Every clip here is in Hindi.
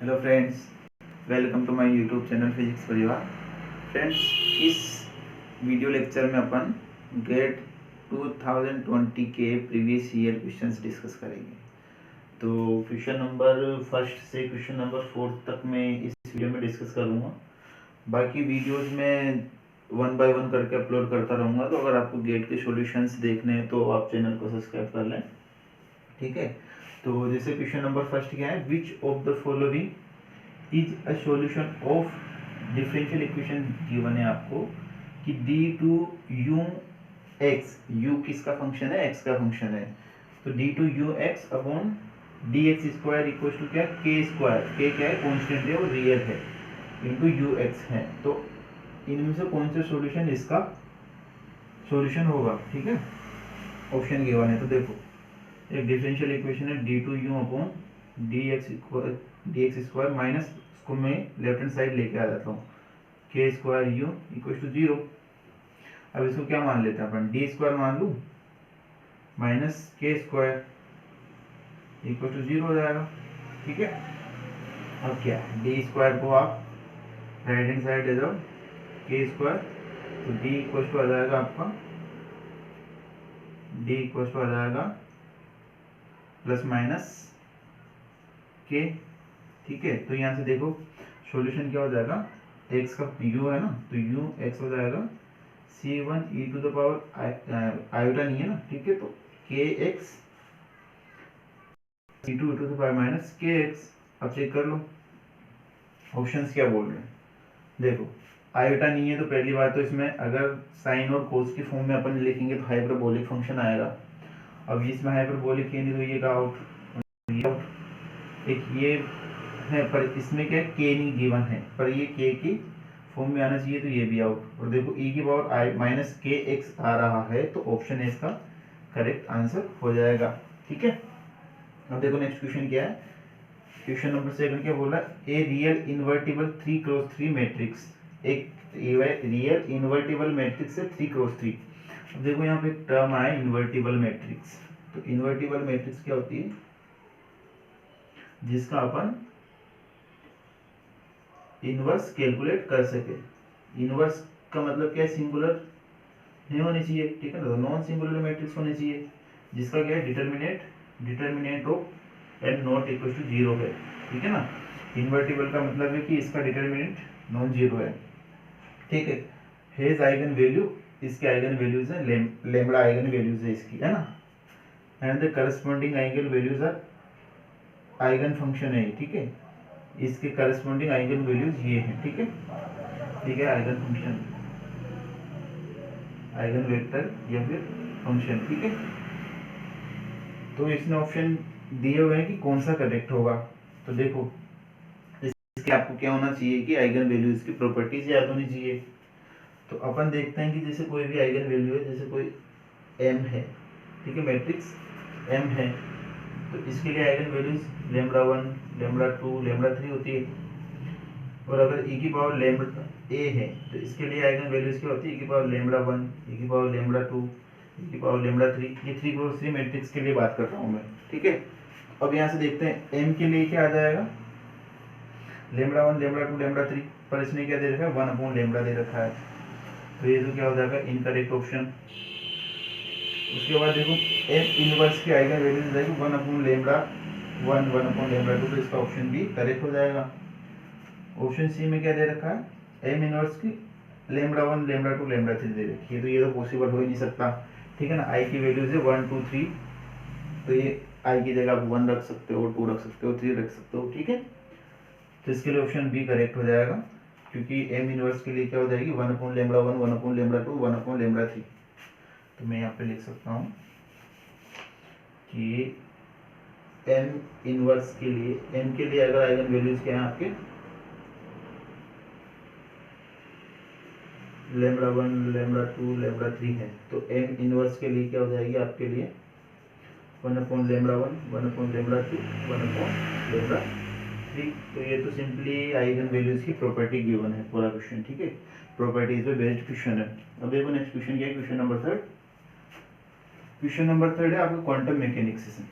Hello friends, welcome to my YouTube channel physics परिवार। फ्रेंड्स, इस वीडियो लेक्चर में अपन गेट 2020 के प्रीवियस ईयर क्वेश्चंस डिस्कस करेंगे। तो क्वेश्चन नंबर फर्स्ट से क्वेश्चन नंबर फोर्थ तक मैं इस वीडियो में डिस्कस करूँगा। बाकी वीडियोस में वन बाय वन करके अपलोड करता रहूँगा। तो अगर आपको गेट के सॉल्यूशंस देखने हैं तो आप चैनल को सब्सक्राइब कर लें, ठीक है। तो जैसे क्वेश्चन नंबर फर्स्ट क्या है, which of the following is a solution of differential equation given है आपको कि d two u x, u किसका फंक्शन है, एक्स का फंक्शन है। तो d two u x upon d x square equal to क्या, के स्क्वायर। के क्या है, कॉन्स्टेंट है और रियल है, इंटू यू एक्स है। तो इनमें से कौन सा सॉल्यूशन इसका सॉल्यूशन होगा, ठीक है। ऑप्शन गिवन है। तो देखो, एक डिफरेंशियल इक्वेशन है d two u upon d x square minus, उसको मैं लेफ्ट हैंड साइड लेके आ जाता हूँ, के स्क्वायर यू इक्वल टू 0। अब इसको क्या मान लेते हैं अपन, डी स्क्वायर मान लूँ माइनस के स्क्वायर इक्वल टू 0 हो जाएगा, ठीक है। अब क्या है, डी स्क्वायर को आप राइट हैंड साइड ले जाओ, के स्क्वायर, तो डी इक्वल टू आ जाएगा आपका, डी इक्वल टू आ जाएगा प्लस माइनस के, ठीक है। तो यहाँ से देखो सॉल्यूशन क्या हो जाएगा, x का u है ना, तो u x हो जाएगा c1 e to the power iota नहीं है ना, ठीक है। तो kx c2 e to the power minus kx। अब चेक कर लो ऑप्शंस क्या बोल रहे हैं। देखो आयोटा नहीं है तो पहली बात तो इसमें अगर साइन और कोस की फॉर्म में अपन लिखेंगे तो हाइपरबोलिक फंक्शन आएगा। अब इसमें हाइपरबोलिक है नहीं तो ये का आउट, एक ये है, पर इसमें क्या के नहीं गिवन है, पर ये के की फॉर्म में आना चाहिए, तो ये भी आउट। और देखो e की पावर आई माइनस के एक्स आ रहा है, तो ऑप्शन है इसका करेक्ट आंसर हो जाएगा, ठीक है। अब देखो नेक्स्ट क्वेश्चन क्या है, क्वेश्चन नंबर सेकंड क्या बोला, a real invertible 3x3 matrix, एक रियल इन्वर्टिबल मैट्रिक्स है 3x3। अब देखो यहाँ पे एक टर्म आया इन्वर्टिबल मैट्रिक्स। तो इन्वर्टिबल मैट्रिक्स क्या होती है, जिसका अपन इनवर्स कैलकुलेट कर सके। इनवर्स का मतलब क्या है, सिंगुलर नहीं होनी चाहिए, ठीक है ना, नॉन सिंगुलर मैट्रिक्स होनी चाहिए, जिसका क्या है determinant of n not equal to 0 है, ठीक है ना। इन्वर्टिबल का मतलब है कि इसका डिटर्मिनेंट नॉन जीरो है, ठीक है। हेज आइगन वैल्यू, इसके आइगन वैल्यूज है लेम्बडा आइगन वैल्यूज है इसकी, है ना। And the corresponding eigen values are eigen function है, ठीक है। इसके करस्पॉन्डिंग आइगन वैल्यूज ये हैं, ठीक है, ठीक है। आइगन फंक्शन, आइगन वेक्टर या फिर फंक्शन, ठीक है। तो इसने ऑप्शन दिए हुए हैं कि कौन सा करेक्ट होगा। तो देखो इसके आपको क्या होना चाहिए कि आइगन वैल्यूज की प्रॉपर्टीज याद होनी चाहिए। तो अपन देखते हैं कि जैसे कोई भी आइगन वैल्यू है, जैसे कोई m है, ठीक है, मैट्रिक्स m है, तो इसके लिए eigen values lambda 1 lambda 2 lambda 3 होती है। और अगर e की पावर लेम्बडा a है तो इसके लिए आइगन वैल्यूज क्या होती है, e की पावर लेम्बडा 1, e की पावर लेम्बडा 2, e की पावर लेम्बडा 3। ये 3x3 मैट्रिक्स के लिए बात कर रहा हूँ मैं, ठीक है। अब यहाँ से देखते हैं m के लिए क्या आ जाएगा, लेम्बडा 1 लेम्बडा 2 लेम्बडा 3, पर इसने क्या दे रखा है 1 अपॉन लेम्बडा दे रखा है, तो ये तो क्या हो जाएगा इनकरेक्ट ऑप्शन। उसके बाद देखो m इनवर्स की आइगन वैल्यूज जाएगी 1 अपॉन लेम्बडा 1 1 अपॉन लेम्बडा 2, तो इसका ऑप्शन भी करेक्ट हो जाएगा। ऑप्शन सी में क्या दे रखा है, m इनवर्स की लेम्बडा 1 लेम्बडा 2 लेम्बडा 3 दे रखी है, तो ये तो पॉसिबल हो ही नहीं सकता, ठीक है ना। i की वैल्यूज है 1 2 3, तो ये i की जगह आप 1 रख सकते हो, 2 रख सकते हो, 3 रख सकते हो, ठीक है। तो इसके लिए ऑप्शन बी करेक्ट हो जाएगा, क्योंकि m इनवर्स के लिए क्या हो जाएगी 1 upon lambda 1 1 upon lambda 2 1 upon lambda 3। तो मैं यहाँ पे लिख सकता हूँ कि m इनवर्स के लिए, m के लिए अगर आइगन वैल्यूज क्या है आपके लेम्बडा 1 लेम्बडा 2 लेम्बडा 3 है, तो m इनवर्स के लिए क्या हो जाएगी आपके लिए 1 upon lambda 1 1 upon lambda 2 1 upon lambda 3। तो ये तो सिंपली आइगन वैल्यूज की प्रॉपर्टी गिवन है पूरा क्वेश्चन, ठीक है। प्रॉपर्टीज पे बेस्ड क्वेश्चन है। अब देखो नेक्स्ट क्वेश्चन क्या है, question number third. Question number third है आपका क्वांटम मैकेनिक्स से।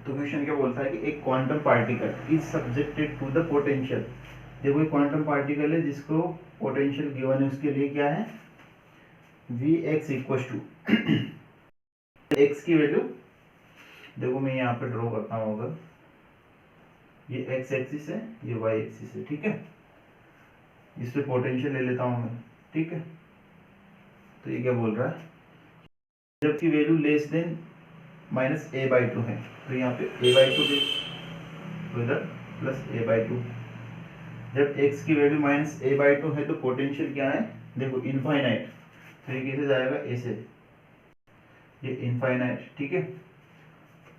तो क्वेश्चन क्या बोलता है कि एक quantum particle is subjected to the potential. देखो एक क्वांटम पार्टिकल है जिसको पोटेंशियल गिवन है, उसके लिए क्या है V x equal to x की वैल्यू, देखो मैं यहाँ पे ड्रॉ करता हूँ, अगर ये एक्स एक्सिस है ये वाई एक्सिस है, ठीक है, इस पे पोटेंशियल ले लेता हूँ मैं, ठीक है। तो ये क्या बोल रहा है जबकि value less than minus A by two है, तो यहाँ पे ए बाई टू दे, तो इधर प्लस ए बाई टू। जब x की value minus A by two है तो पोटेंशियल क्या है, देखो इनफाइनाइट, तो ये कैसे जाएगा ऐसे, ये इनफाइनाइट, ठीक है।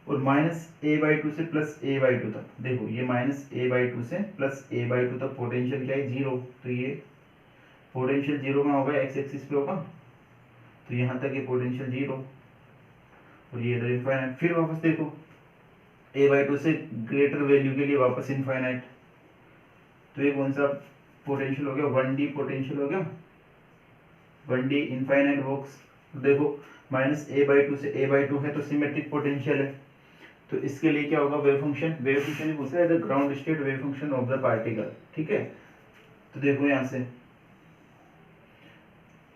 और माइनस ए बाई टू से प्लस ए बाई टू तक, देखो ये माइनस ए बाई टू से प्लस ए बाई टू तक पोटेंशियल क्या है जीरो, तो ये पोटेंशियल जीरो में होगा, एक्स एक्सिस पे होगा, तो यहाँ तक ये पोटेंशियल जीरो, और ये इधर इनफाइनाइट। फिर वापस देखो ए बाई टू से ग्रेटर वैल्यू के लिए वापस इनफाइनाइट, तो ये कौन सा पोटेंशियल हो गया, 1D पोटेंशियल हो गया, 1D इनफाइनाइट बॉक्स। देखो माइनस ए बाई टू से ए बाई टू है तो सिमेट्रिक पोटेंशियल है, तो इसके लिए क्या होगा वेव फंक्शन, वेव फंक्शन पूछा है the ground state wave function of the particle, ठीक है। तो देखो यहाँ से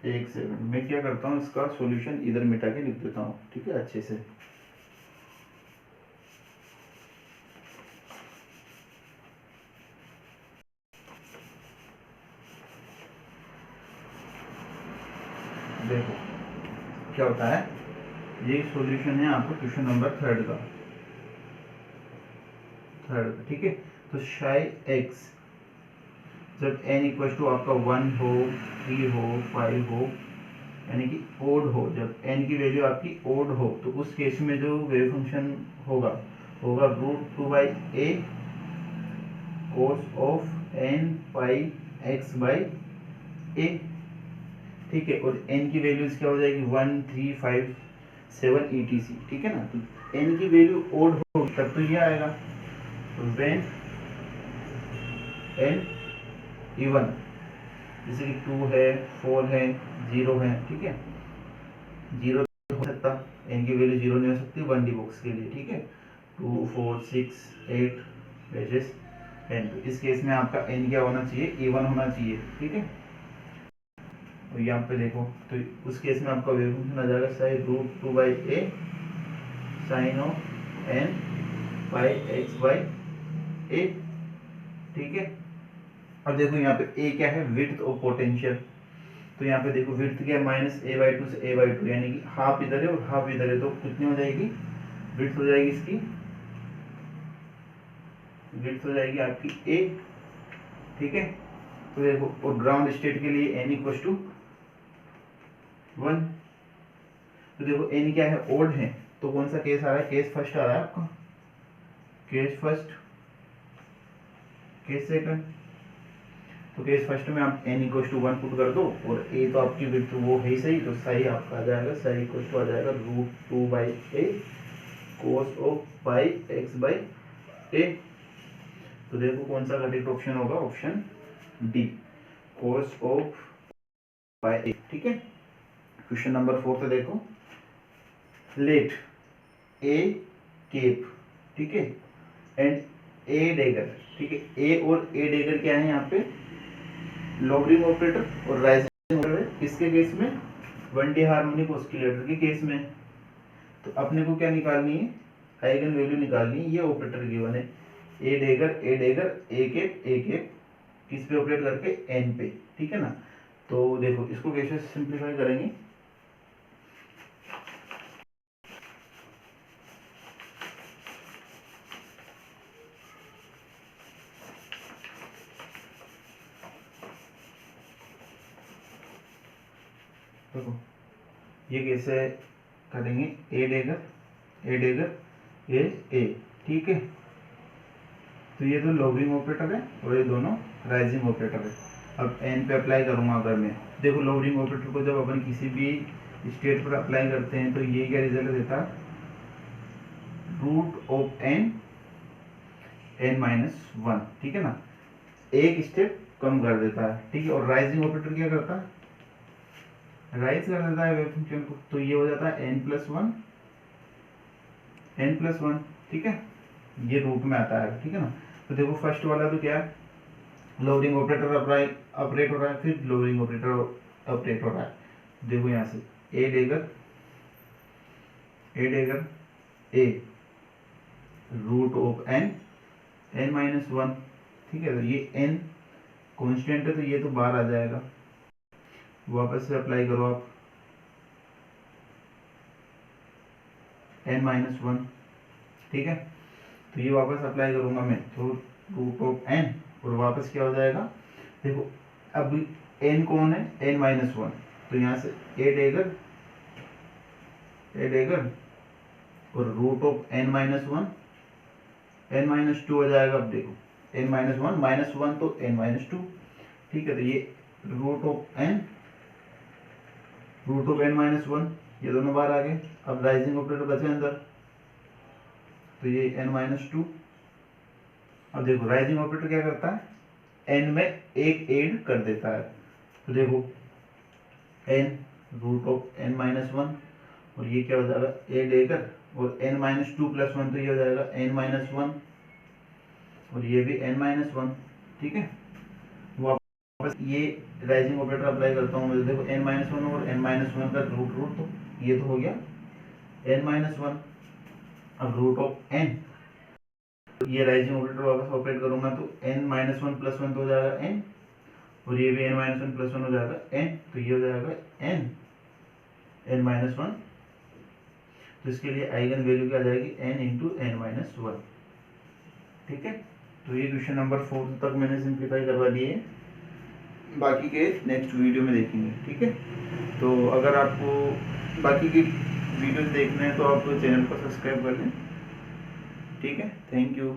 एक सेकंड, मैं क्या करता हूँ इसका सॉल्यूशन इधर मिटा के लिख देता हूँ, ठीक है, अच्छे से। देखो क्या होता है, ये सॉल्यूशन है आपका क्वेश्चन नंबर थर्ड का, ठीक है। तो शाई एक्स जब n इक्वल टू आपका 1 हो, 3 हो, 5 हो, यानी कि ओड हो, जब n की वैल्यू आपकी ओड हो तो उस केस में जो वेव फंक्शन होगा root 2 by a cos of n pi x by a, ठीक है। और n की वैल्यूज क्या हो जाएगी 1, 3, 5, 7 etc, ठीक है ना। तो n की वैल्यू ओड हो तब तो ये आएगा, तो व्हेन n इवन, जैसे कि 2 है, 4 है, 0 है, ठीक है, 0 हो सकता, n की वैल्यू 0 नहीं हो सकती 1D बॉक्स के लिए, ठीक है। 2, 4, 6, 8 वेजेस n, तो इस केस में आपका n क्या होना चाहिए, इवन होना चाहिए, ठीक है। और यहाँ पे देखो तो उस केस में आपका वेव फंक्शन आ जाएगा sine root 2 by a sine of n by x by a, ठीक है। अब देखो यहाँ पे a क्या है, विड्थ ऑफ पोटेंशियल, तो यहाँ पे देखो विड्थ क्या है माइनस ए बाई टू से ए बाई टू, यानी कि हाफ इधर है और हाफ इधर है, तो कितनी हो जाएगी विड्थ, हो जाएगी इसकी विड्थ हो जाएगी आपकी a, ठीक है। तो देखो और ग्राउंड स्टेट के लिए n इक्वल टू 1, तो देखो n क्या है ओड है, तो कौन सा केस आ रहा है, केस फर्स्ट आ रहा है आपका, केस फर्स्ट, केस सेकंड। तो केस फर्स्ट में आप n इक्वल टू 1 पुट कर दो और a तो आपकी विड्थ वो है ही सही, तो सही आपका आ जाएगा, सही इक्वल टू आ जाएगा root 2 by a cos of pi x by a. तो देखो कौन सा करेक्ट ऑप्शन होगा, option D cos of pi a, ठीक है। क्वेश्चन नंबर 4 तो देखो लेट ए केप, ठीक है, एंड ए डेगर, ठीक है। ए और ए डेगर क्या है यहाँ पे, लॉगरिथम ऑपरेटर और राइजिंग ऑपरेटर, किसके केस में 1D हार्मोनिक ऑसिलेटर के केस में। तो अपने को क्या निकालनी है, आइगन वैल्यू निकालनी है, ये ऑपरेटर गिवन है ए डेगर ए केप किस पे ऑपरेट करके एन पे, ठीक है ना। तो देखो इसको कैसे सिंप्लीफाई करेंगे, देखो ये कैसे करेंगे, ए डेगर ए, ठीक है। तो ये तो लॉगरिथम ऑपरेटर है और ये दोनों राइजिंग ऑपरेटर है। अब एन पे अप्लाई करूंगा अगर मैं, देखो लॉगरिथम ऑपरेटर को जब अपन किसी भी स्टेट पर अप्लाई करते हैं तो ये क्या रिजल्ट देता है, रूट ऑफ n माइनस 1, ठीक है ना, एक स्टेप कम कर देता है, ठीक है। और राइजिंग ऑपरेटर क्या करता है, राइज कर देता है वेव फंक्शन को, तो ये हो जाता है n प्लस 1 n+1, ठीक है, ये रूट में आता है, ठीक है ना। तो देखो फर्स्ट वाला तो क्या है, लोअरिंग ऑपरेटर ऑपरेट हो रहा है, फिर लोअरिंग ऑपरेटर ऑपरेट हो रहा है। देखो यहाँ से ए देकर ए रूट ऑफ n-1, ठीक है। तो ये n कॉन्स्टेंट है, तो ये तो बाहर आ जाएगा, वापस से अप्लाई करो आप n-1, ठीक है। तो ये वापस अप्लाई करूंगा मैं, तो रूट ऑफ n और वापस क्या हो जाएगा, देखो अब n कौन है, n-1, तो यहाँ से ए देकर और रूट ऑफ n-1 n-2 हो जाएगा। अब देखो n-1 -1 तो n-2, ठीक है। तो ये रूट ऑफ n-1, ये दोनों बाहर आ गए। अब राइजिंग ऑपरेटर बचे अंदर, तो ये n-2। अब देखो राइजिंग ऑपरेटर क्या करता है, n में एक ऐड कर देता है। तो देखो n रूट ऑफ n-1 और ये क्या हो जाएगा, ए देकर और n-2 + 1, तो ये हो जाएगा n-1 और ये भी n-1, ठीक है। वापस ये राइजिंग ऑपरेटर अप्लाई करता हूँ मैं, देखो n-1 और n-1 का रूट, तो ये तो हो गया n-1। अब रूट ऑफ n, ये राइजिंग ऑपरेटर वापस ऑपरेट करूंगा तो n-1 + 1 तो हो जाएगा n और ये भी n-1 + 1 हो जाएगा n, तो ये हो जाएगा n-1। तो इसके लिए आइगन वैल्यू क्या आ जाएगी, n × n-1, ठीक है। तो ये क्वेश्चन नंबर 4 तक मैंने सिंप्लीफाई करवा दिए, बाकी के नेक्स्ट वीडियो में देखेंगे, ठीक है। तो अगर आपको बाकी की वीडियोस देखने हैं तो आप चैनल को सब्सक्राइब कर लें, ठीक है। Thank you.